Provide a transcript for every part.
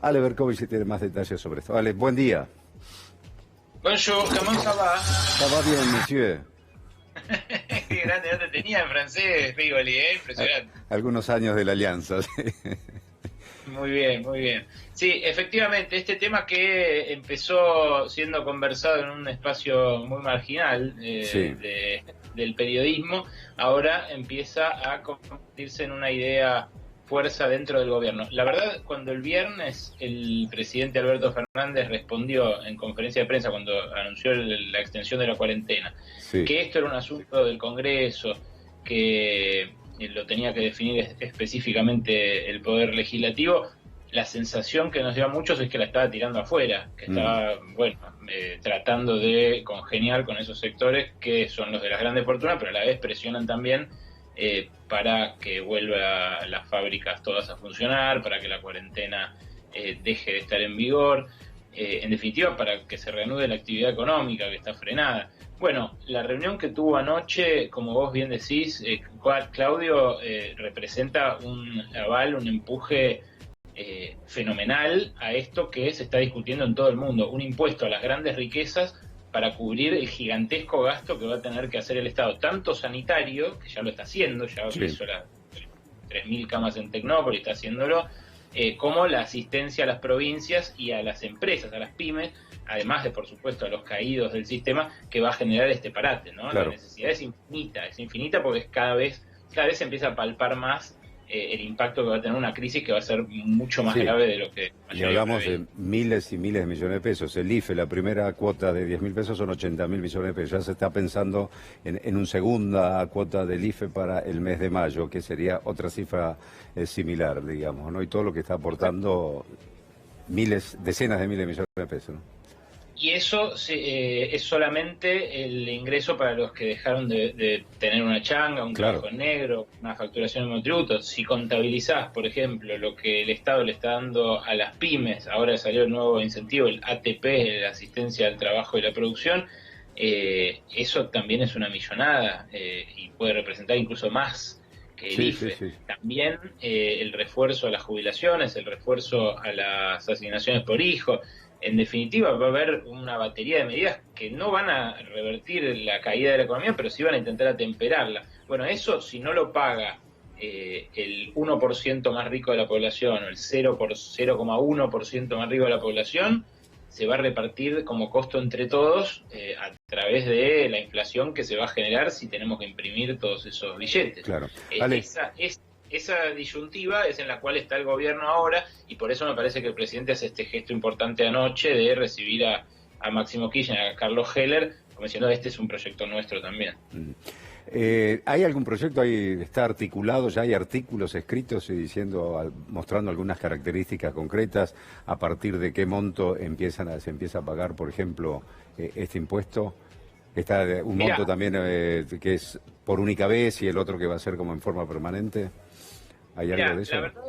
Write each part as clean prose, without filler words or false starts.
Ale Berkovich tiene más detalles sobre esto. Ale, buen día. Bonjour, comment ça va? Ça va bien, monsieur. Qué grande, no te tenía en francés, Rigoli, impresionante. Algunos años de la alianza, sí. Muy bien, muy bien. Sí, efectivamente, este tema que empezó siendo conversado en un espacio muy marginal Sí. del periodismo, ahora empieza a convertirse en una idea fuerza dentro del gobierno. La verdad, cuando el viernes el presidente Alberto Fernández respondió en conferencia de prensa cuando anunció la extensión de la cuarentena, Sí. que esto era un asunto del Congreso, que lo tenía que definir específicamente el Poder Legislativo, la sensación que nos dio a muchos es que la estaba tirando afuera, que estaba, tratando de congeniar con esos sectores que son los de las grandes fortunas, pero a la vez presionan también para que vuelvan las fábricas todas a funcionar, para que la cuarentena deje de estar en vigor, en definitiva para que se reanude la actividad económica que está frenada. Bueno, la reunión que tuvo anoche, como vos bien decís, Claudio, representa un aval, un empuje fenomenal a esto que se está discutiendo en todo el mundo, un impuesto a las grandes riquezas para cubrir el gigantesco gasto que va a tener que hacer el Estado, tanto sanitario, que ya lo está haciendo, ya hizo las 3.000 camas en Tecnópolis, está haciéndolo, como la asistencia a las provincias y a las empresas, a las pymes, además de, por supuesto, a los caídos del sistema, que va a generar este parate, ¿no? Claro. La necesidad es infinita porque cada vez se empieza a palpar más el impacto que va a tener una crisis que va a ser mucho más grave de lo que... Y hablamos de miles y miles de millones de pesos. El IFE, la primera cuota de 10.000 pesos son 80.000 millones de pesos. Ya se está pensando en una segunda cuota del IFE para el mes de mayo, que sería otra cifra similar, digamos, ¿no? Y todo lo que está aportando decenas de miles de millones de pesos, ¿no? Y eso es solamente el ingreso para los que dejaron de tener una changa, un trabajo negro, una facturación de monotributos. Si contabilizás, por ejemplo, lo que el Estado le está dando a las pymes, ahora salió el nuevo incentivo, el ATP, la asistencia al trabajo y la producción, eso también es una millonada y puede representar incluso más que el IFE. También el refuerzo a las jubilaciones, el refuerzo a las asignaciones por hijo. En definitiva, va a haber una batería de medidas que no van a revertir la caída de la economía, pero sí van a intentar atemperarla. Bueno, eso si no lo paga el 1% más rico de la población o el 0,1% más rico de la población, se va a repartir como costo entre todos a través de la inflación que se va a generar si tenemos que imprimir todos esos billetes. Claro. Esa disyuntiva es en la cual está el gobierno ahora y por eso me parece que el presidente hace este gesto importante anoche de recibir a Máximo Kirchner, a Carlos Heller, como diciendo, este es un proyecto nuestro también. ¿Hay algún proyecto ahí, está articulado, ya hay artículos escritos y mostrando algunas características concretas a partir de qué monto se empieza a pagar, por ejemplo, este impuesto? Está un monto también que es por única vez y el otro que va a ser como en forma permanente. ¿Hay algo de eso? La verdad,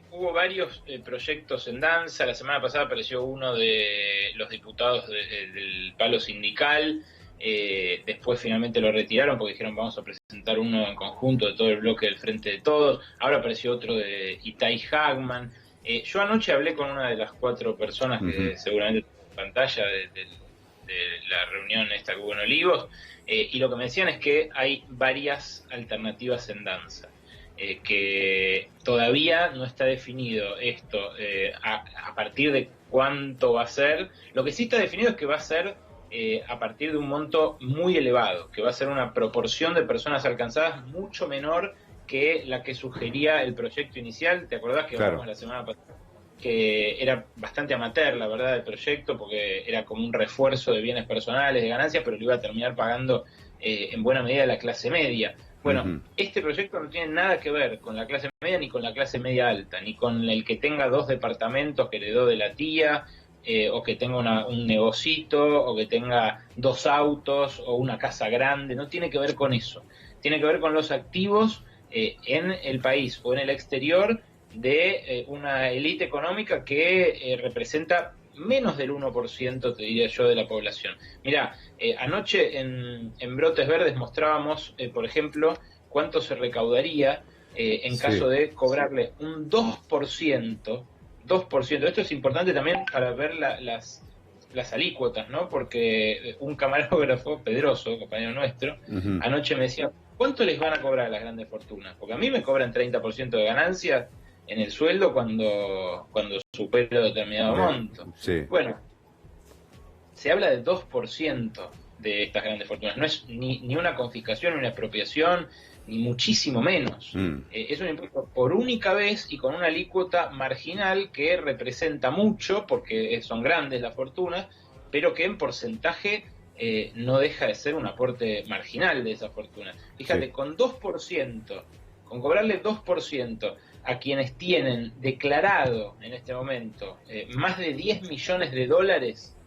hubo varios proyectos en danza. La semana pasada apareció uno de los diputados del palo sindical. Después finalmente lo retiraron porque dijeron vamos a presentar uno en conjunto de todo el bloque del Frente de Todos. Ahora apareció otro de Itai Hagman. Yo anoche hablé con una de las 4 personas que seguramente en pantalla de la reunión esta que hubo en Olivos, y lo que me decían es que hay varias alternativas en danza. Que todavía no está definido esto a partir de cuánto va a ser. Lo que sí está definido es que va a ser a partir de un monto muy elevado, que va a ser una proporción de personas alcanzadas mucho menor que la que sugería el proyecto inicial. ¿Te acordás que hablamos la semana pasada? Que era bastante amateur, la verdad, el proyecto, porque era como un refuerzo de bienes personales, de ganancias, pero lo iba a terminar pagando en buena medida la clase media. Bueno, este proyecto no tiene nada que ver con la clase media ni con la clase media alta, ni con el que tenga 2 departamentos que heredó de la tía, o que tenga un negocito, o que tenga 2 autos, o una casa grande. No tiene que ver con eso. Tiene que ver con los activos en el país o en el exterior de una élite económica que representa menos del 1%, te diría yo, de la población. Mirá, anoche en Brotes Verdes mostrábamos, por ejemplo, cuánto se recaudaría en caso de cobrarle un 2% 2%. Esto es importante también para ver las alícuotas, ¿no? Porque un camarógrafo, Pedroso, compañero nuestro, anoche me decía, ¿cuánto les van a cobrar a las grandes fortunas? Porque a mí me cobran 30% de ganancias en el sueldo cuando supero determinado monto. Sí. Bueno, se habla de 2% de estas grandes fortunas. No es ni una confiscación, ni una expropiación, ni muchísimo menos. Es un impuesto por única vez y con una alícuota marginal que representa mucho, porque son grandes las fortunas, pero que en porcentaje no deja de ser un aporte marginal de esa fortuna. Fíjate, con 2%, con cobrarle 2% a quienes tienen declarado en este momento más de 10 millones de dólares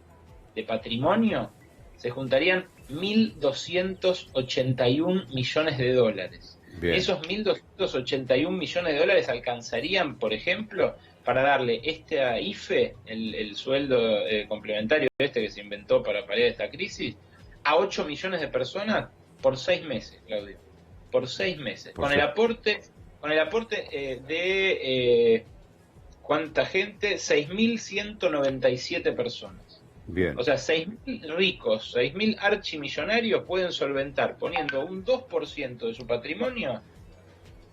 de patrimonio, se juntarían 1.281 millones de dólares. Bien. Esos 1.281 millones de dólares alcanzarían, por ejemplo, para darle a IFE, el sueldo complementario que se inventó para paliar esta crisis, a 8 millones de personas por 6 meses, Claudio. Por 6 meses. Con el aporte de ¿cuánta gente? 6.197 personas. Bien. O sea, 6.000 ricos, 6.000 archimillonarios pueden solventar, poniendo un 2% de su patrimonio,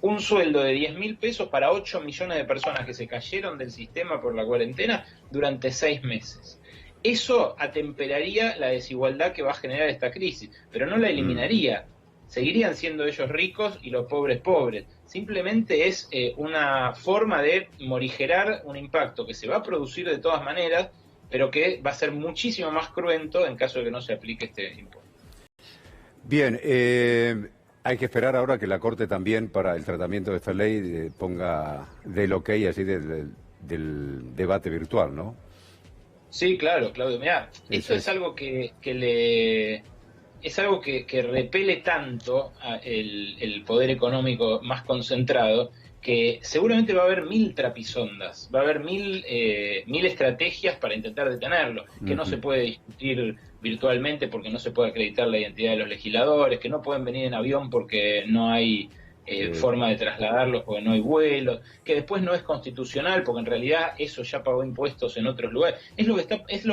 un sueldo de 10.000 pesos para 8 millones de personas que se cayeron del sistema por la cuarentena durante 6 meses. Eso atemperaría la desigualdad que va a generar esta crisis, pero no la eliminaría. Seguirían siendo ellos ricos y los pobres pobres. Simplemente es una forma de morigerar un impacto que se va a producir de todas maneras, pero que va a ser muchísimo más cruento en caso de que no se aplique este impuesto. Bien, hay que esperar ahora que la Corte también para el tratamiento de esta ley ponga del ok así del debate virtual, ¿no? Sí, claro, Claudio. Mirá, esto es algo que repele tanto el poder económico más concentrado, que seguramente va a haber 1.000 trapisondas, va a haber 1.000 estrategias para intentar detenerlo, que no se puede discutir virtualmente porque no se puede acreditar la identidad de los legisladores, que no pueden venir en avión porque no hay forma de trasladarlos porque no hay vuelos, que después no es constitucional porque en realidad eso ya pagó impuestos en otros lugares. Es lo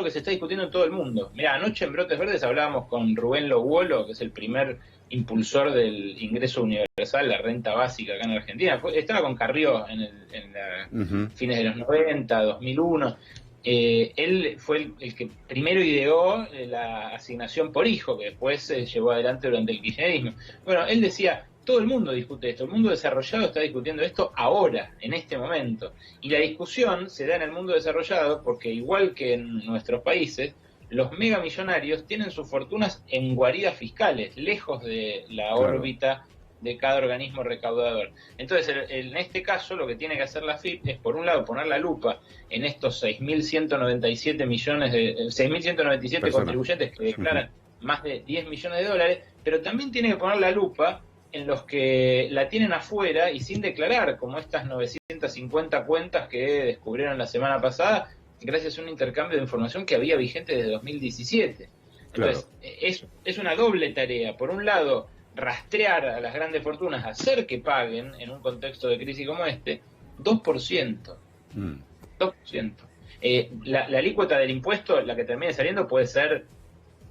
que se está discutiendo en todo el mundo. Mirá, anoche en Brotes Verdes hablábamos con Rubén Loguolo, que es el primer impulsor del ingreso universal, la renta básica acá en Argentina. Estaba con Carrió en fines de los 90, 2001. Él fue el que primero ideó la asignación por hijo, que después se llevó adelante durante el kirchnerismo. Bueno, él decía, todo el mundo discute esto, el mundo desarrollado está discutiendo esto ahora, en este momento. Y la discusión se da en el mundo desarrollado porque, igual que en nuestros países, los megamillonarios tienen sus fortunas en guaridas fiscales, lejos de la órbita de cada organismo recaudador. Entonces, en este caso, lo que tiene que hacer la AFIP es, por un lado, poner la lupa en estos 6.197 contribuyentes que declaran más de 10 millones de dólares, pero también tiene que poner la lupa en los que la tienen afuera y sin declarar, como estas 950 cuentas que descubrieron la semana pasada, gracias a un intercambio de información que había vigente desde 2017. Entonces, es una doble tarea. Por un lado, rastrear a las grandes fortunas, hacer que paguen en un contexto de crisis como este, 2%. 2%. La alícuota del impuesto, la que termine saliendo, puede ser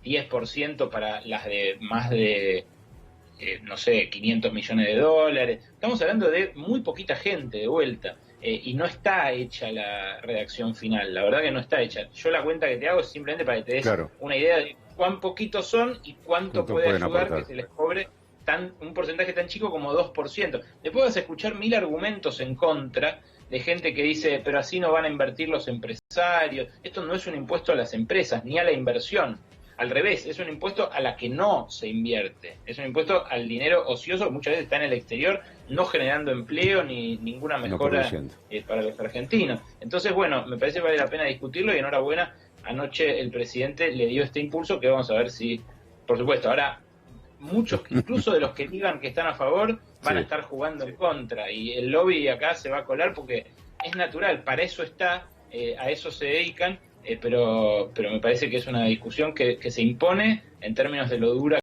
10% para las de más de, 500 millones de dólares. Estamos hablando de muy poquita gente de vuelta. Y no está hecha la redacción final, la verdad que no está hecha. Yo la cuenta que te hago es simplemente para que te des una idea de cuán poquitos son y cuánto puede ayudar aportar que se les cobre un porcentaje tan chico como 2%. Después vas a escuchar 1.000 argumentos en contra de gente que dice, pero así no van a invertir los empresarios. Esto no es un impuesto a las empresas, ni a la inversión. Al revés, es un impuesto a la que no se invierte. Es un impuesto al dinero ocioso que muchas veces está en el exterior, no generando empleo ni ninguna mejora para los argentinos. Entonces, bueno, me parece que vale la pena discutirlo y enhorabuena. Anoche el presidente le dio este impulso que vamos a ver si, por supuesto, ahora muchos, incluso de los que digan que están a favor, van a estar jugando en contra. Y el lobby acá se va a colar porque es natural, para eso está, a eso se dedican. Pero me parece que es una discusión que se impone en términos de lo dura